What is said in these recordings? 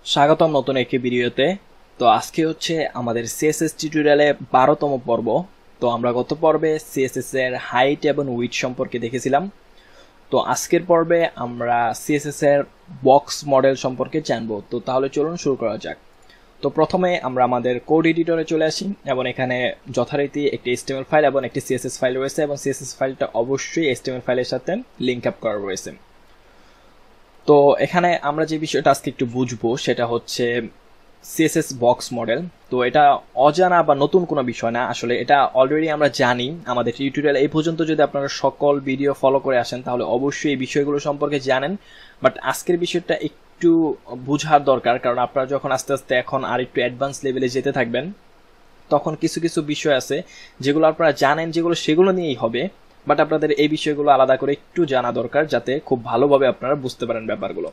স্বাগতম নতুন একটি ভিডিওতে। তো আজকে হচ্ছে আমাদের সিএসএস টিউটোরিয়ালে 12তম পর্ব। তো আমরা গত পর্বে সিএসএস এর হাইট এবং উইডথ সম্পর্কে দেখেছিলাম। তো আজকের পর্বে আমরা সিএসএস এর বক্স মডেল সম্পর্কে জানবো। তো তাহলে চলুন শুরু করা যাক। তো প্রথমে আমরা আমাদের কোড এডিটরে চলে আসি এবং এখানে যথারীতি একটি HTML ফাইল এবং একটি CSS ফাইল রয়েছে এবং CSS ফাইলটা অবশ্যই HTML ফাইলের সাথে লিংক আপ করা রয়েছে। তো এখানে আমরা যে বিষয়টা আজকে একটু বুঝবো সেটা হচ্ছে সিএসএস বক্স মডেল। তো এটা অজানা বা নতুন কোনো বিষয় না, আসলে এটা অলরেডি আমরা জানি। আমাদের টিউটোরিয়াল এই পর্যন্ত যদি আপনারা সকল ভিডিও ফলো করে আসেন তাহলে অবশ্যই এই বিষয়গুলো সম্পর্কে জানেন, বাট আজকের বিষয়টা একটু বোঝার দরকার, কারণ আপনারা যখন আস্তে আস্তে এখন আর একটু অ্যাডভান্স লেভেলে যেতে থাকবেন তখন কিছু কিছু বিষয় আছে যেগুলো আপনারা জানেন, সেগুলো নিয়েই হবে, বাট আপনাদের এই বিষয়গুলো আলাদা করে একটু জানা দরকার যাতে খুব ভালোভাবে আপনারা বুঝতে পারেন ব্যাপারগুলো।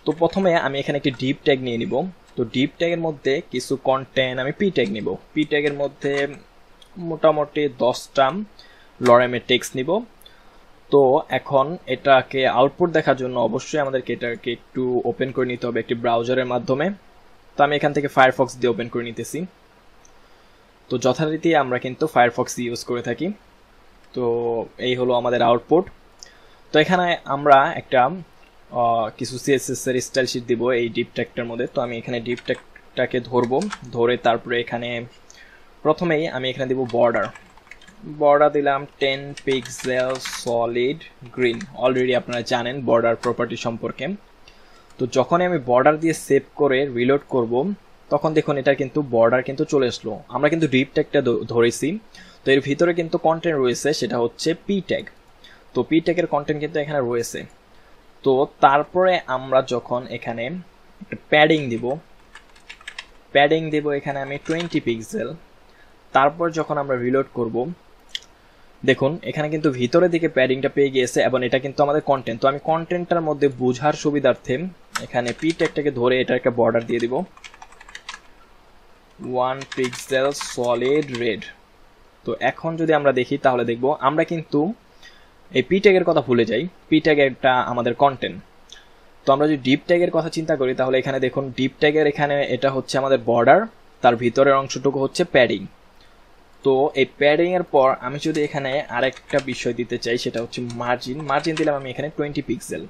তো প্রথমে আমি এখানে একটি ডিপ ট্যাগ নিয়ে নিব। তো ডিপ ট্যাগের মধ্যে কিছু কন্টেন্ট আমি পি ট্যাগ নিব। পি ট্যাগের মধ্যে মোটামুটি 10টা লরেমের টেক্সট নিব। তো এখন এটাকে আউটপুট দেখার জন্য অবশ্যই আমাদেরকে এটাকে একটু ওপেন করে নিতে হবে একটি ব্রাউজারের মাধ্যমে। তো আমি এখান থেকে ফায়ারফক্স দিয়ে ওপেন করে নিতেছি। তো যথারীতি আমরা কিন্তু ফায়ারফক্স ইউজ করে থাকি। তো এই হলো আমাদের আউটপুট। তো এখানে আমরা একটা কিছু সিএসএস এর স্টাইল শিট দিব এই ডিপ ট্যাগটার মধ্যে। তো আমি এখানে ডিপ ট্যাগটাকে ধরবো, ধরে তারপরে এখানে প্রথমেই আমি এখানে দিব বর্ডার দিলাম 10 পিক্সেল সলিড গ্রিন। অলরেডি আপনারা জানেন বর্ডার প্রপার্টি সম্পর্কে। তো যখনই আমি বর্ডার দিয়ে সেভ করে রিলোড করব তখন দেখুন এটা কিন্তু বর্ডার কিন্তু চলে আসলো। আমরা কিন্তু ডিপ ট্যাগটা ধরেছি, তো এর ভিতরে কিন্তু কন্টেন্ট রয়েছে, সেটা হচ্ছে পি ট্যাগ। তো পি ট্যাগের কন্টেন্ট কিন্তু এখানে রয়েছে। তো তারপরে আমরা যখন এখানে একটা প্যাডিং দিব এখানে আমি 20 পিক্সেল। তারপর যখন আমরা রিলোড করব দেখুন এখানে কিন্তু ভিতরের দিকে প্যাডিংটা পেয়ে গিয়েছে এবং এটা কিন্তু আমাদের কন্টেন্ট। তো আমি কন্টেন্টটার মধ্যে বোঝার সুবিধার্থে এখানে পি ট্যাগটাকে ধরে এটা একটা বর্ডার দিয়ে দিব 1 পিক্সেল সলিড রেড। তো এখন যদি আমরা দেখি তাহলে দেখব আমরা কিন্তু এই পি ট্যাগের কথা ভুলে যাই। পি ট্যাগ একটা আমাদের কন্টেন্ট। তো আমরা যদি ডিপ ট্যাগের কথা চিন্তা করি তাহলে এখানে দেখুন ডিপ ট্যাগের এখানে এটা হচ্ছে আমাদের বর্ডার, তার ভিতরের অংশটুকু হচ্ছে প্যাডিং। তো এই প্যাডিং এর পর আমি যদি এখানে আরেকটা বিষয় দিতে চাই সেটা হচ্ছে মার্জিন দিলাম আমি এখানে 20 পিক্সেল।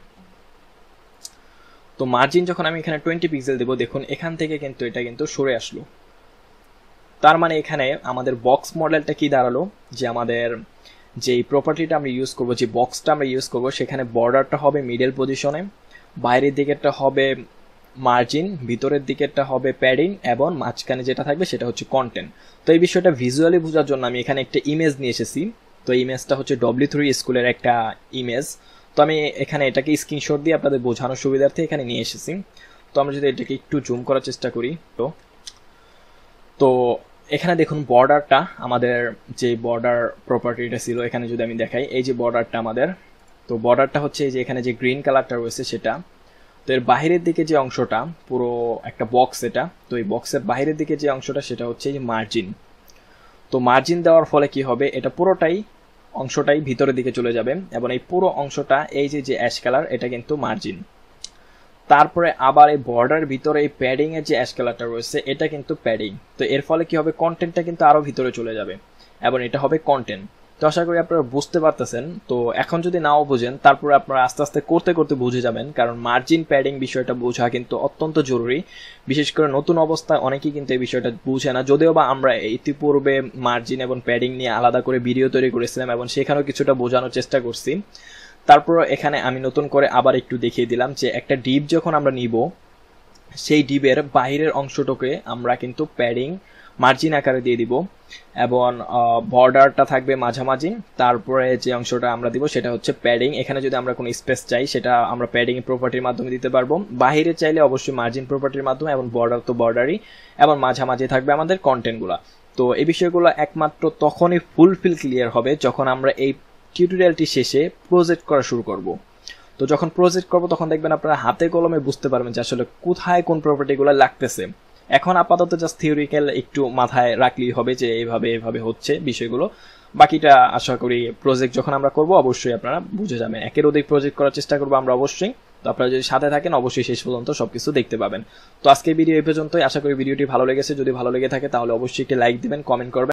তো মার্জিন যখন আমি এখানে 20 পিক্সেল দেব দেখুন এখান থেকে কিন্তু এটা কিন্তু সরে আসলো। তার মানে এখানে আমাদের বক্স মডেলটা কি দাঁড়ালো, যে আমাদের যে প্রপার্টিটা আমরা ইউজ করব, যে বক্সটা আমরা ইউজ করব সেখানে বর্ডারটা হবে মিডল পজিশনে, বাইরের দিকেরটা হবে মার্জিন, ভিতরের দিকেরটা হবে প্যাডিং এবং মাঝখানে যেটা থাকবে সেটা হচ্ছে কন্টেন্ট। তো এই বিষয়টা ভিজুয়ালি বোঝার জন্য আমি এখানে একটা ইমেজ নিয়ে এসেছি। তো ইমেজটা হচ্ছে W3 স্কুলের একটা ইমেজ। তো আমি এখানে এটাকে স্ক্রিনশট দিয়ে আপনাদের বোঝানোর সুবিধার্থে এখানে নিয়ে এসেছি। তো আমরা যদি এটাকে একটু জুম করার চেষ্টা করি তো এখানে দেখুন বর্ডারটা আমাদের যে বর্ডার প্রপার্টিটা ছিল এখানে যদি আমি দেখাই, এই যে বর্ডারটা আমাদের, তো বর্ডারটা হচ্ছে এই যে এখানে যে গ্রিন কালারটা রয়েছে সেটা। তো এর বাহিরের দিকে যে অংশটা পুরো একটা বক্স এটা, তো এই বক্সের বাহিরের দিকে যে অংশটা সেটা হচ্ছে এই যে মার্জিন। তো মার্জিন দেওয়ার ফলে কি হবে, এটা পুরোটাই অংশটাই ভিতরের দিকে চলে যাবে এবং এই পুরো অংশটা এই যে অ্যাশ কালার এটা কিন্তু মার্জিন। তারপরে আবার এই বর্ডার ভিতরে এই প্যাডিং এর যে অ্যাশ কালারটা রয়েছে এটা কিন্তু প্যাডিং। তো এর ফলে কি হবে, কন্টেন্টটা কিন্তু আরো ভিতরে চলে যাবে এবং এটা হবে কন্টেন্ট। তো আশা করি আপনারা বুঝতে পারতেছেন। তো এখন যদি নাও বুঝেন তারপরে আপনারা আস্তে আস্তে করতে করতে বুঝে যাবেন, কারণ মার্জিন প্যাডিং বিষয়টা বোঝা কিন্তু অত্যন্ত জরুরি। বিশেষ করে নতুন অবস্থায় অনেকেই কিন্তু এই বিষয়টা বুঝে না, যদিও বা আমরা ইতিপূর্বে মার্জিন এবং প্যাডিং নিয়ে আলাদা করে ভিডিও তৈরি করেছিলাম এবং সেখানেও কিছুটা বোঝানোর চেষ্টা করছি। তারপর এখানে আমি নতুন করে আবার একটু দেখিয়ে দিলাম যে একটা ডিপ যখন আমরা নিব সেই ডিপের বাহিরের অংশটাকে আমরা কিন্তু প্যাডিং মার্জিন আকারে দিয়ে দিব এবং বর্ডারটা থাকবে মাঝামাঝি। তারপরে যে অংশটা আমরা দিব সেটা হচ্ছে প্যাডিং। এখানে যদি আমরা কোনো স্পেস চাই সেটা আমরা প্যাডিং প্রপার্টির মাধ্যমে দিতে পারবো, বাহিরে চাইলে অবশ্যই মার্জিন প্রপার্টির মাধ্যমে, এবং বর্ডার তো বর্ডারই, এবং মাঝামাঝি থাকবে আমাদের কন্টেন্টগুলো। তো এই বিষয়গুলো একমাত্র তখনই ফুলফিল ক্লিয়ার হবে যখন আমরা এই টিউটোরিয়ালটি শেষে প্রজেক্ট করা শুরু করব। তো যখন প্রজেক্ট করব তখন দেখবেন আপনারা হাতে কলমে বুঝতে পারবেন যে আসলে কোথায় কোন প্রপার্টিগুলো লাগতেছে। এখন আপাতত জাস্ট থিওরিক্যাল একটু মাথায় রাখলেই হবে যে এইভাবে হচ্ছে বিষয়গুলো। বাকিটা আশা করি প্রজেক্ট যখন আমরা করব অবশ্যই আপনারা বুঝে যাবেন। একের অধিক প্রজেক্ট করার চেষ্টা করবো আমরা অবশ্যই। তো আপনারা যদি সাথে থাকেন অবশ্যই শেষ পর্যন্ত সবকিছু দেখতে পাবেন। তো আজকে ভিডিও এই পর্যন্তই। আশা করি ভিডিওটি ভালো লেগেছে। যদি ভালো লেগে থাকে তাহলে অবশ্যই একটি লাইক দিবেন, কমেন্ট করবেন।